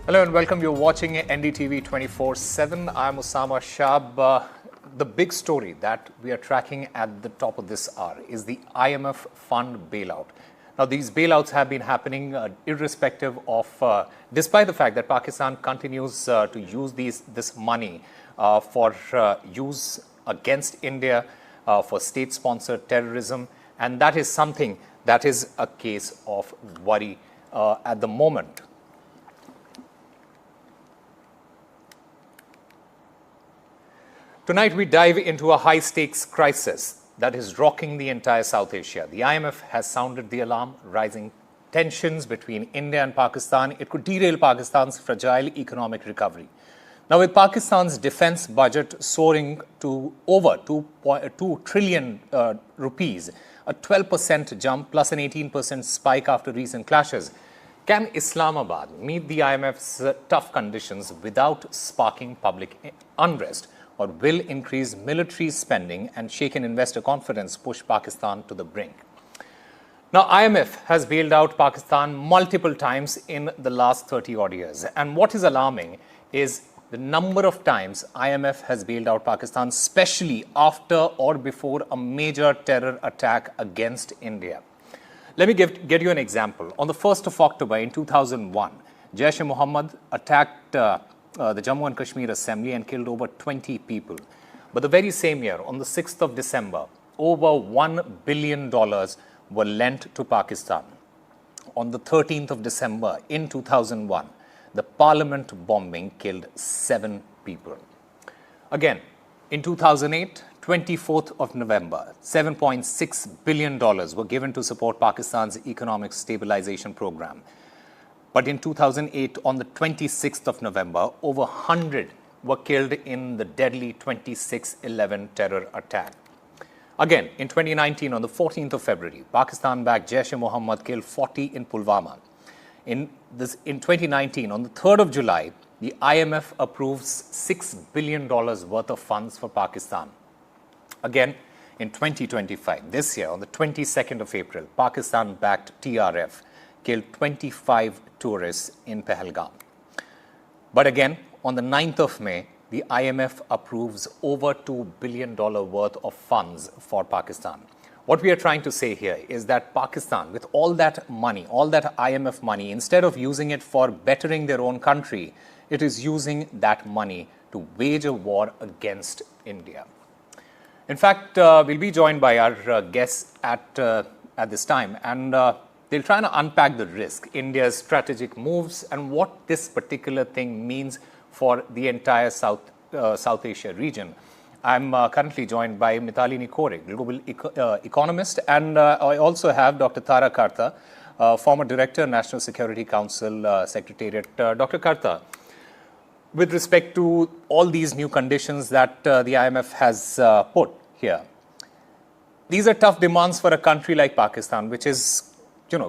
Hello and welcome. You're watching NDTV 24/7. I'm Osama Shab. The big story that we are tracking at the top of this hour is the IMF fund bailout. Now, these bailouts have been happening irrespective of, despite the fact that Pakistan continues to use this money for use against India, for state-sponsored terrorism, and that is something that is a case of worry at the moment. Tonight, we dive into a high-stakes crisis that is rocking the entire South Asia. The IMF has sounded the alarm. Rising tensions between India and Pakistan, it could derail Pakistan's fragile economic recovery. Now, with Pakistan's defense budget soaring to over 2 trillion rupees, a 12% jump plus an 18% spike after recent clashes, can Islamabad meet the IMF's tough conditions without sparking public unrest? Or will increased military spending and shaken investor confidence push Pakistan to the brink? Now, IMF has bailed out Pakistan multiple times in the last 30-odd years. And what is alarming is the number of times IMF has bailed out Pakistan, especially after or before a major terror attack against India. Let me get you an example. On the 1st of October in 2001, Jaish-e-Mohammed attacked the Jammu and Kashmir Assembly and killed over 20 people. But the very same year, on the 6th of December, over $1 billion were lent to Pakistan. On the 13th of December in 2001, the parliament bombing killed 7 people. Again, in 2008, 24th of November, $7.6 billion were given to support Pakistan's economic stabilization program. But in 2008, on the 26th of November, over 100 were killed in the deadly 26/11 terror attack. Again, in 2019, on the 14th of February, Pakistan-backed Jaish-e-Mohammed killed 40 in Pulwama. In 2019, on the 3rd of July, the IMF approves $6 billion worth of funds for Pakistan. Again, in 2025, this year, on the 22nd of April, Pakistan-backed TRF killed 25 tourists in Pahalgam. But again, on the 9th of May, the IMF approves over $2 billion worth of funds for Pakistan. What we are trying to say here is that Pakistan, with all that money, all that IMF money, instead of using it for bettering their own country, it is using that money to wage a war against India. In fact, we'll be joined by our guests at this time, and they'll try to unpack the risk, India's strategic moves, and what this particular thing means for the entire South Asia region. I'm currently joined by Mitalini Kore, global economist, and I also have Dr. Tara Karta, former Director, National Security Council Secretariat. Dr. Karta, with respect to all these new conditions that the IMF has put here, these are tough demands for a country like Pakistan, which is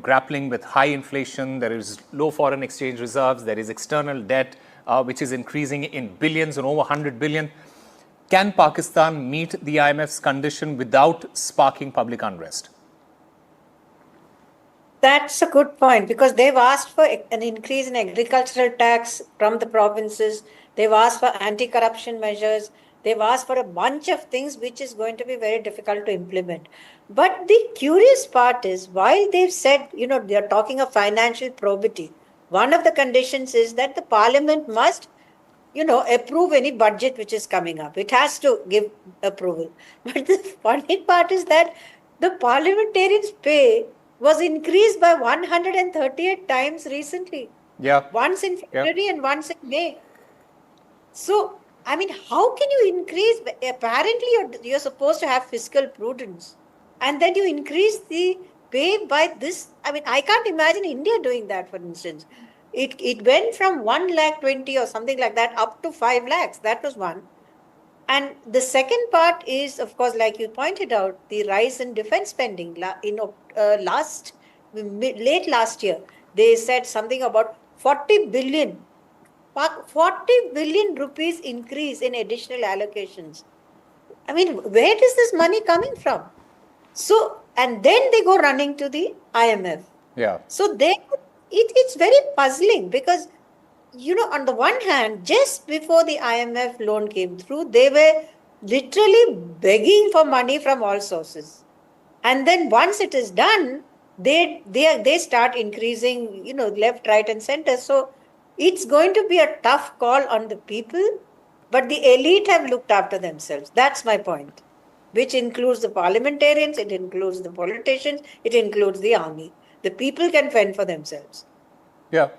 grappling with high inflation. There is low foreign exchange reserves. There is external debt, which is increasing in billions and over 100 billion. Can Pakistan meet the IMF's condition without sparking public unrest? That's a good point, because they've asked for an increase in agricultural tax from the provinces. They've asked for anti-corruption measures. They've asked for a bunch of things which is going to be very difficult to implement. But the curious part is, while they've said, they're talking of financial probity, one of the conditions is that the parliament must, approve any budget which is coming up. It has to give approval. But the funny part is that the parliamentarians' pay was increased by 138 times recently. Yeah. Once in February and once in May. So, how can you increase? Apparently, you're supposed to have fiscal prudence, and then you increase the pay by this. I can't imagine India doing that, for instance. It went from 1,20,000 or something like that up to 5 lakhs. That was one. And the second part is, of course, like you pointed out, the rise in defense spending. Late last year, they said something about 40 billion rupees increase in additional allocations. Where is this money coming from? So, and then they go running to the IMF. Yeah. So it's very puzzling, because on the one hand, just before the IMF loan came through, they were literally begging for money from all sources. And then once it is done, they start increasing, left, right, and center. So it's going to be a tough call on the people, but the elite have looked after themselves. That's my point. Which includes the parliamentarians, it includes the politicians, it includes the army. The people can fend for themselves. Yeah,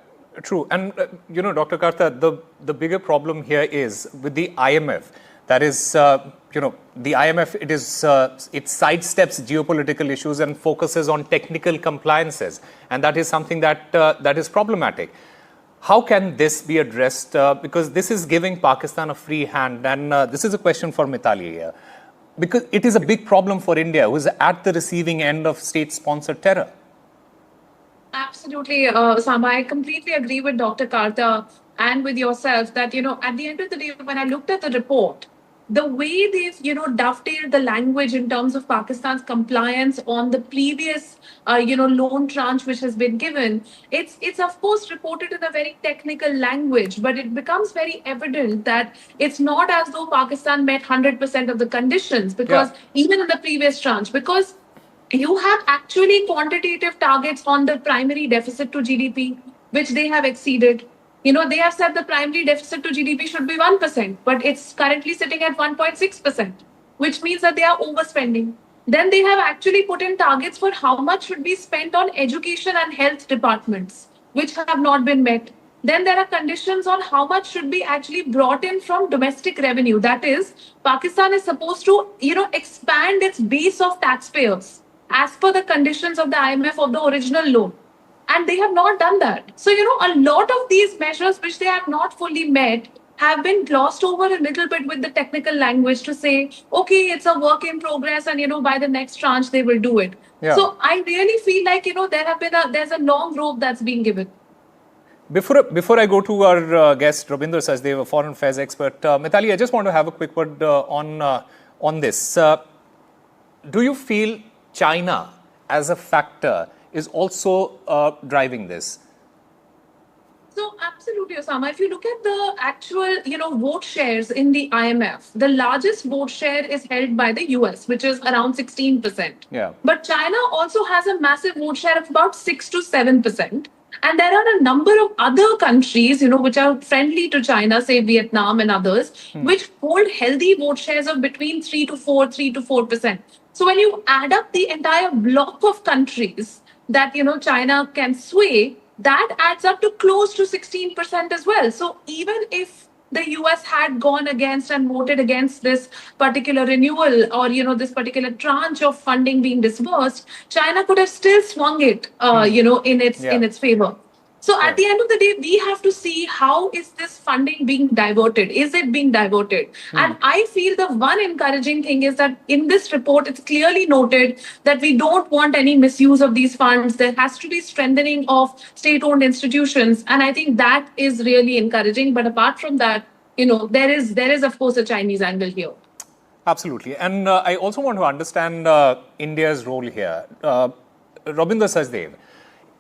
true. And, Dr. Karta, the bigger problem here is with the IMF. That is, the IMF, it sidesteps geopolitical issues and focuses on technical compliances. And that is something that is problematic. How can this be addressed? Because this is giving Pakistan a free hand. And this is a question for Mitali here. Because it is a big problem for India, who is at the receiving end of state-sponsored terror. Absolutely, Sama. I completely agree with Dr. Karta and with yourself that, at the end of the day, when I looked at the report, the way they've, dovetailed the language in terms of Pakistan's compliance on the previous, loan tranche which has been given, it's of course reported in a very technical language, but it becomes very evident that it's not as though Pakistan met 100% of the conditions, because even in the previous tranche, because you have actually quantitative targets on the primary deficit to GDP, which they have exceeded. They have said the primary deficit to GDP should be 1%, but it's currently sitting at 1.6%, which means that they are overspending. Then they have actually put in targets for how much should be spent on education and health departments, which have not been met. Then there are conditions on how much should be actually brought in from domestic revenue. That is, Pakistan is supposed to, expand its base of taxpayers as per the conditions of the IMF of the original loan. And they have not done that. So, a lot of these measures which they have not fully met have been glossed over a little bit with the technical language to say, okay, it's a work in progress and, by the next tranche, they will do it. Yeah. So I really feel like, there's a long rope that's being given. Before I go to our guest, Rabinder Sachdev, a foreign affairs expert, Mitali, I just want to have a quick word on this. Do you feel China as a factor is also driving this? So absolutely, Osama. If you look at the actual, vote shares in the IMF, the largest vote share is held by the US, which is around 16%. Yeah. But China also has a massive vote share of about 6 to 7%. And there are a number of other countries, which are friendly to China, say Vietnam and others, which hold healthy vote shares of between 3 to 4%. So when you add up the entire block of countries that, China can sway, that adds up to close to 16% as well. So even if the US had gone against and voted against this particular renewal or, this particular tranche of funding being disbursed, China could have still swung it, in its favor. So at the end of the day, we have to see how is this funding being diverted? Is it being diverted? And I feel the one encouraging thing is that in this report, it's clearly noted that we don't want any misuse of these funds. There has to be strengthening of state-owned institutions. And I think that is really encouraging. But apart from that, there is of course a Chinese angle here. Absolutely. And I also want to understand India's role here. Rabinder Sachdev,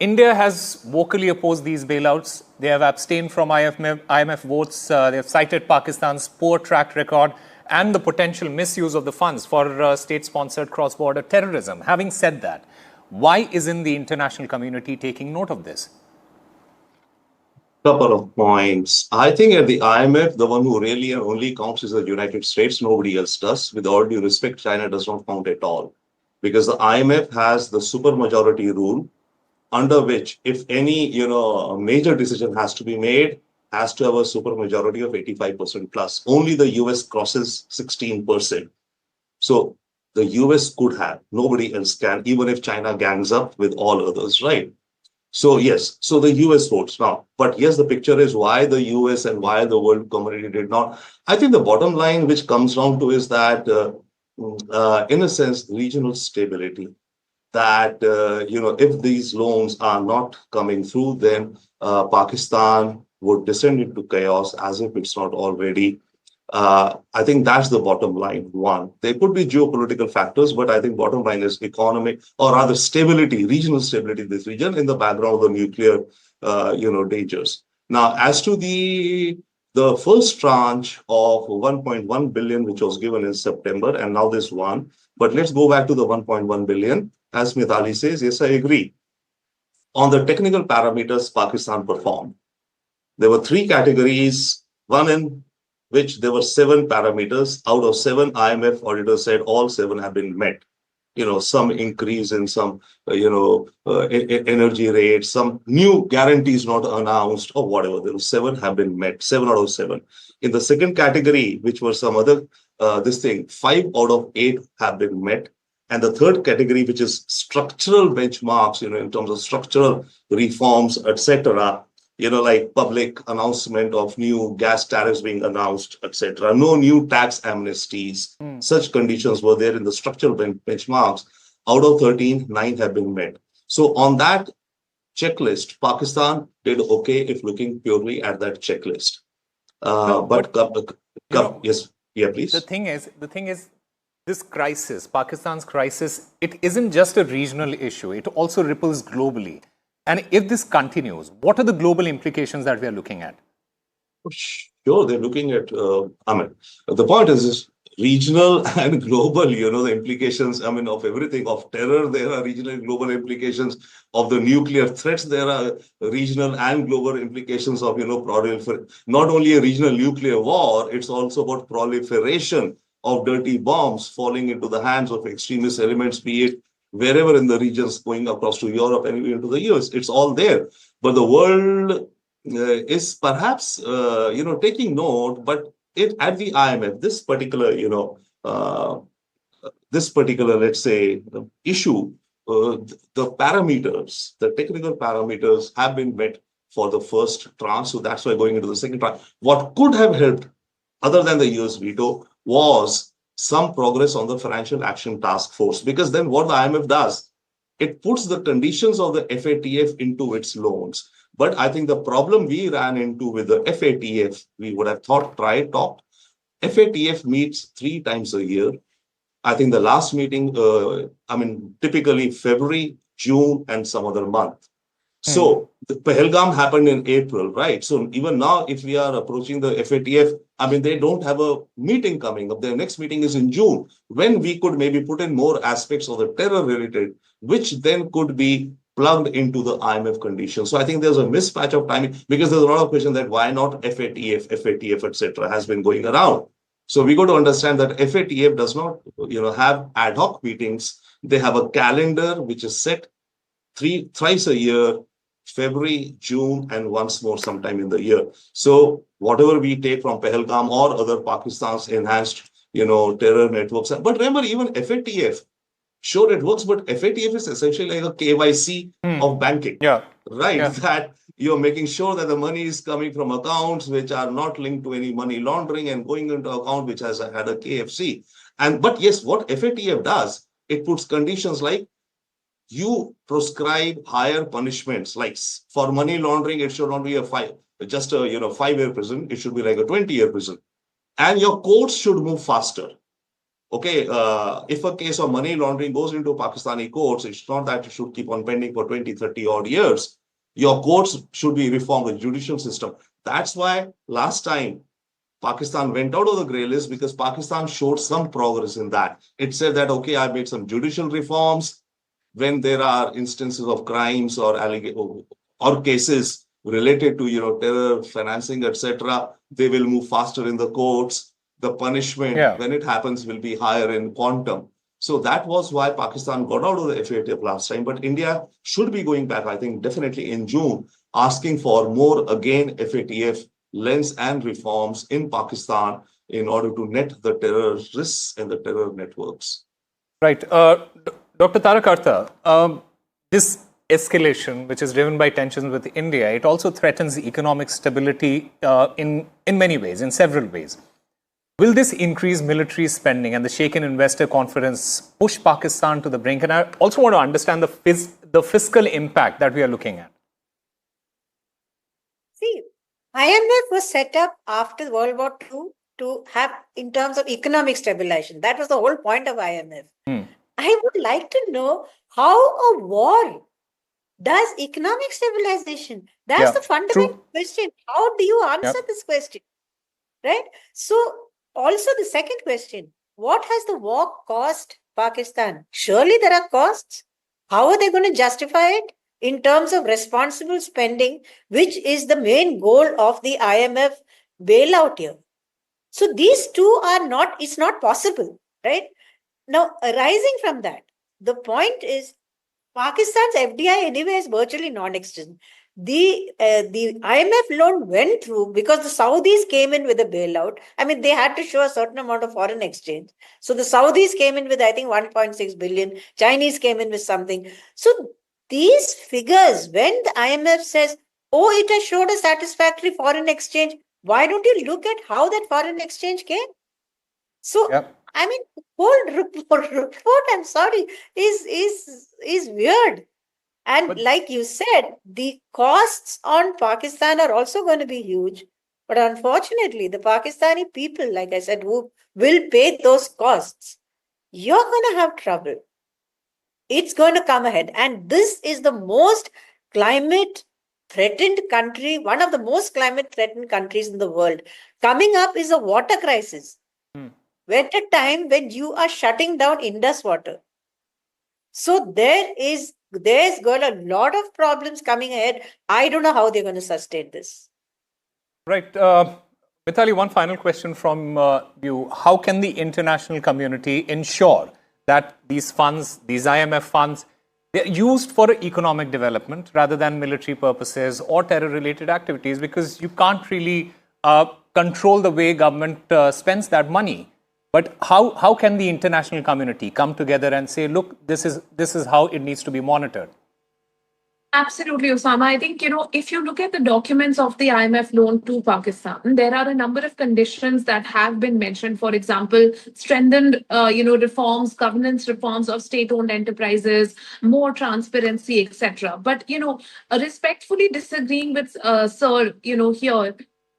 India has vocally opposed these bailouts. They have abstained from IMF votes. They have cited Pakistan's poor track record and the potential misuse of the funds for state-sponsored cross-border terrorism. Having said that, why isn't the international community taking note of this? Couple of points. I think at the IMF, the one who really and only counts is the United States. Nobody else does. With all due respect, China does not count at all. Because the IMF has the supermajority rule, under which if any major decision has to be made, has to have a supermajority of 85% plus. Only the US crosses 16%. So the US could have, nobody else can, even if China gangs up with all others, right? So yes, so the US votes now. But yes, the picture is why the US and why the world community did not. I think the bottom line which comes down to is that, in a sense, regional stability. That, if these loans are not coming through, then Pakistan would descend into chaos as if it's not already. I think that's the bottom line. One, there could be geopolitical factors, but I think bottom line is economic, or rather stability, regional stability in this region in the background of the nuclear, dangers. Now, as to the first tranche of 1.1 billion, which was given in September, and now this one, but let's go back to the 1.1 billion. As Mithali says, yes, I agree. On the technical parameters, Pakistan performed. There were three categories, one in which there were 7 parameters. Out of 7, IMF auditors said all 7 have been met. Some increase in some, energy rates, some new guarantees not announced or whatever. There were 7 have been met, 7 out of 7. In the second category, which were some other, 5 out of 8 have been met. And the third category, which is structural benchmarks, in terms of structural reforms, etc., like public announcement of new gas tariffs being announced, etc. No new tax amnesties. Such conditions were there in the structural benchmarks. Out of 13, 9 have been met. So on that checklist, Pakistan did okay if looking purely at that checklist. Yes, yeah, please. The thing is, this crisis, Pakistan's crisis, it isn't just a regional issue. It also ripples globally. And if this continues, what are the global implications that we are looking at? Sure, they're looking at, the point is regional and global, the implications, of everything, of terror, there are regional and global implications, of the nuclear threats, there are regional and global implications of, not only a regional nuclear war, it's also about proliferation of dirty bombs falling into the hands of extremist elements, be it wherever in the regions going across to Europe and even to the US. It's all there. But the world is perhaps, taking note, but at the IMF, this particular, let's say, issue, the parameters, the technical parameters have been met for the first tranche. So that's why going into the second tranche. What could have helped, other than the US veto, was some progress on the Financial Action Task Force. Because then what the IMF does, it puts the conditions of the FATF into its loans. But I think the problem we ran into with the FATF, we would have talked. FATF meets 3 times a year. I think the last meeting, typically February, June, and some other month. So the Pahalgam happened in April, right? So even now, if we are approaching the FATF, they don't have a meeting coming up. Their next meeting is in June, when we could maybe put in more aspects of the terror related, which then could be plugged into the IMF conditions. So I think there's a mismatch of timing, because there's a lot of questions that why not FATF, etc. has been going around. So we got to understand that FATF does not, have ad hoc meetings. They have a calendar which is set thrice a year, February, June, and once more sometime in the year. So whatever we take from Pahalgam or other Pakistan's enhanced, terror networks. But remember, even FATF, sure it works, but FATF is essentially like a KYC of banking. Yeah. Right? Yeah. That you're making sure that the money is coming from accounts which are not linked to any money laundering and going into account which has had a KFC. But yes, what FATF does, it puts conditions like you prescribe higher punishments. Like for money laundering, it should not be just a 5-year prison. It should be like a 20-year prison. And your courts should move faster. Okay, if a case of money laundering goes into Pakistani courts, it's not that it should keep on pending for 20, 30 odd years. Your courts should be reformed, the judicial system. That's why last time Pakistan went out of the grey list, because Pakistan showed some progress in that. It said that, okay, I made some judicial reforms. When there are instances of crimes or cases related to terror financing, etc., they will move faster in the courts. The punishment, when it happens, will be higher in quantum. So that was why Pakistan got out of the FATF last time. But India should be going back, I think, definitely in June, asking for more, again, FATF lens and reforms in Pakistan in order to net the terrorists and the terror networks. Right. Dr. Tarak Artha, this escalation, which is driven by tensions with India, it also threatens economic stability in many ways, in several ways. Will this increase military spending and the shaken investor confidence push Pakistan to the brink? And I also want to understand the fiscal impact that we are looking at. See, IMF was set up after World War II to have, in terms of economic stabilization. That was the whole point of IMF. I would like to know how a war does economic stabilization? That's the fundamental question. How do you answer this question? Right? So, also the second question, what has the war cost Pakistan? Surely there are costs. How are they going to justify it in terms of responsible spending, which is the main goal of the IMF bailout here? So these two are not, it's not possible, right? Now, arising from that, the point is Pakistan's FDI anyway is virtually non-existent. The IMF loan went through because the Saudis came in with a bailout. I mean, they had to show a certain amount of foreign exchange. So the Saudis came in with, I think, 1.6 billion. Chinese came in with something. So these figures, when the IMF says, oh, it has showed a satisfactory foreign exchange, why don't you look at how that foreign exchange came? So, I mean, whole report, I'm sorry, is weird. And like you said, the costs on Pakistan are also going to be huge. But unfortunately, the Pakistani people, like I said, who will pay those costs, you're going to have trouble. It's going to come ahead. And this is the most climate threatened country, one of the most climate threatened countries in the world. Coming up is a water crisis. At a time when you are shutting down Indus water. So there's got a lot of problems coming ahead. I don't know how they're going to sustain this. Right. Mithali, one final question from you. How can the international community ensure that these funds, these IMF funds, they're used for economic development rather than military purposes or terror-related activities? Because you can't really control the way government spends that money. But how can the international community come together and say, look, this is how it needs to be monitored? Absolutely, Osama. I think, if you look at the documents of the IMF loan to Pakistan, there are a number of conditions that have been mentioned. For example, strengthened, reforms, governance reforms of state-owned enterprises, more transparency, etc. But, respectfully disagreeing with Sir, here,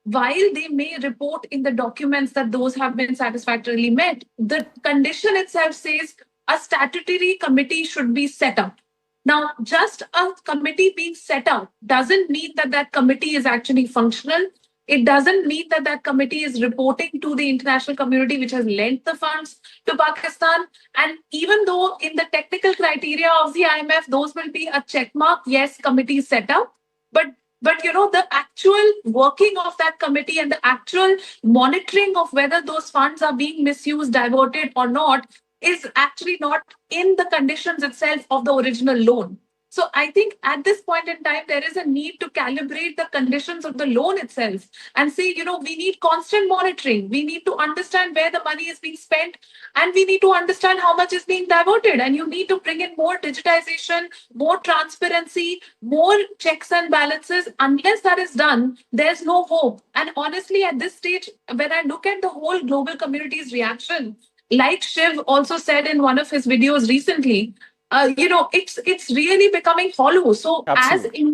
while they may report in the documents that those have been satisfactorily met, the condition itself says a statutory committee should be set up. Now, just a committee being set up doesn't mean that that committee is actually functional. It doesn't mean that that committee is reporting to the international community which has lent the funds to Pakistan. And even though in the technical criteria of the IMF, those will be a check mark, yes, committee is set up. But the actual working of that committee and the actual monitoring of whether those funds are being misused, diverted or not is actually not in the conditions itself of the original loan. So I think at this point in time, there is a need to calibrate the conditions of the loan itself and say, we need constant monitoring. We need to understand where the money is being spent and we need to understand how much is being diverted. And you need to bring in more digitization, more transparency, more checks and balances. Unless that is done, there's no hope. And honestly, at this stage, when I look at the whole global community's reaction, like Shiv also said in one of his videos recently, it's really becoming hollow. So Absolutely.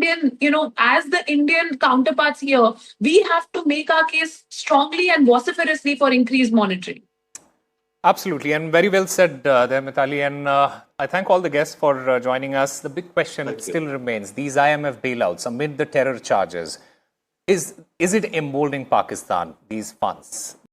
as the Indian counterparts here, we have to make our case strongly and vociferously for increased monitoring. Absolutely. And very well said there, Mithali. And I thank all the guests for joining us. The big question still remains. These IMF bailouts amid the terror charges, is it emboldening Pakistan, these funds?